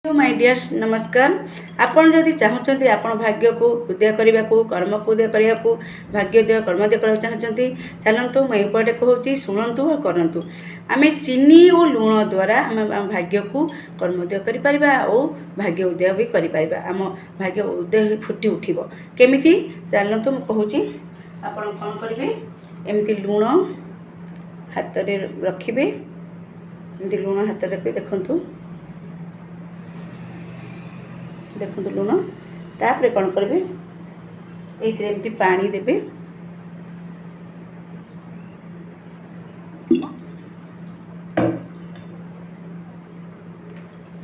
My dears नमस्कार। आपण जदि चाहते आपण भाग्य को उदय करने को कर्म को उदय करने को भाग्योदय कर्मोदय करना चाहते चलतु मैं उपटे कहूँ शुणु और करूँ। आम चीनी और लुण द्वारा आम भाग्य को कर्मोदय कर और भाग्य उदय भी कर आम भाग्य उदय फुटी उठब केमी चलतु मुझे आपड़ कौन करेंगे एमती लुण हाथ रखिए एमती लुण हाथ रखिए देखु देखो लुण तापर कौन करेंगे ये पानी देवे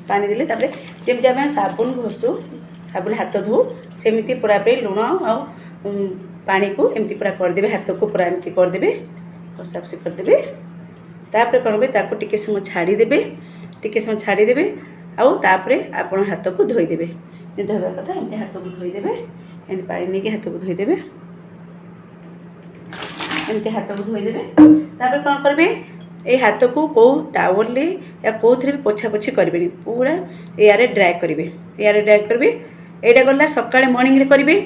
पानी देले तापर जमी आम साबुन घसू साबुन हाथ धो सेमती पूरा लुण आ पानी को एमती पूरा करदे हाथ को पूरा एमती करदे घसाघसी करदे तापर कौन ताको टिके समय छाड़ीदे टिके समय छाड़ीदे आउ तापरे आपण हाथ को धोईदेवे धोवा कथा एमती हाथ को धोईदेवे एमती पानी नहीं हाथ को धोईदेवे एमती हाथ को धोईदेवे तापर कौन करेंगे ये हाथ को कौ टावल या कौन भी पोछा पोछी करेंगे पूरा यारे ड्राए करेंगे यारे ड्राए करेंगे यहाँ गला सकाଳେ मॉर्निंग रे करेंगे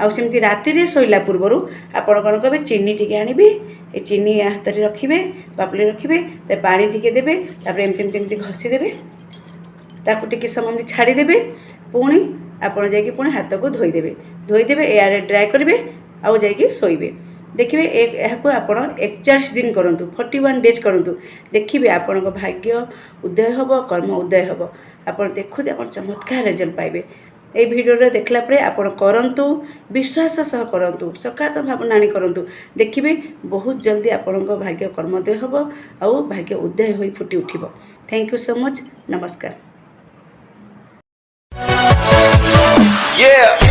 आमती राति शोला पूर्वर आपड़ कौन करेंगे चीनी टी आनिबे ये चीनी हाथ में रखिए बापले रखिए पानी टी देवे एमती घसीदेवे ताकू टिके समय छाड़ीदे पुणी आपड़ जा हाथ को धोईदेवे एयर ड्राए करेंगे आउ जा शोबे देखिए यह आप 41 दिन करूँ 41 डेज करूँ देखिए आपण भाग्य उदय हम कर्म उदय हम आप देखुते आप चमत्कार रिजल्ट पाइबे ये भिडियो देखला आपण करूँ विश्वास सह करूँ सकारात्मक भावना आनी करूँ देखिए बहुत जल्दी आपण भाग्य कर्मोदय हम आउ भाग्य उदय हो फुटी उठब। Thank you so much. नमस्कार। Yeah.